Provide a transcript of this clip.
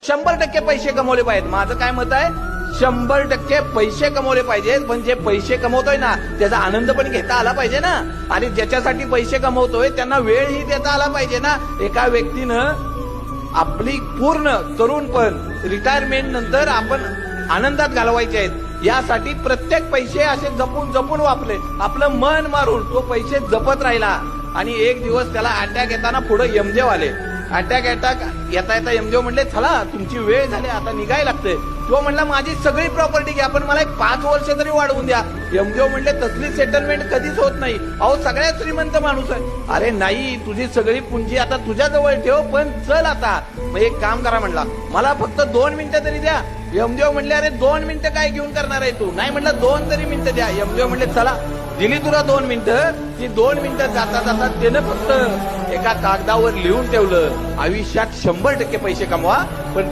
100% पैसे कमवले पाहिजेत. माझं काय मत आहे, 100% पैसे कमवले पाहिजेत. पण जे पैसे कमवतोय ना त्याचा आनंद पण घेता आला पाहिजे ना. आणि ज्याच्यासाठी पैसे कमवतोय त्यांना वेळही देता आला पाहिजे ना. एका व्यक्तीनं आपली पूर्ण तरुणपण रिटायरमेंट नंतर आपण आनंदात घालवायचे आहेत, यासाठी प्रत्येक पैसे असे जपून जपून वापरले. आपलं मन मारून तो पैसे जपत राहिला आणि एक दिवस त्याला अटॅक येताना पुढे यमदेव आले. अटॅक येता येता यमदेव म्हणले, चला तुमची वेळ झाली, आता निघायला लागते. तो म्हणला, माझी सगळी प्रॉपर्टी घ्या पण मला एक 5 वर्ष तरी वाढवून द्या. यमदेव म्हणले, तसली सेटलमेंट कधीच होत नाही. अहो सगळ्यात श्रीमंत माणूस आहे. अरे नाही, तुझी सगळी पुंजी आता तुझ्या जवळ ठेव, पण चल आता. मग एक काम करा म्हणला, मला फक्त 2 मिनिटं तरी द्या. यमदेव म्हणले, अरे 2 मिनिटं काय घेऊन करणार आहे तू? नाही म्हणलं, 2 तरी मिनिटं द्या. यमदेव म्हणले, चला दिली तुला 2 मिनिटं. ती 2 मिनिटं जाता जाता त्यानं फक्त एका कागदावर लिहून ठेवलं, आयुष्यात 100% पैसे कमवा पण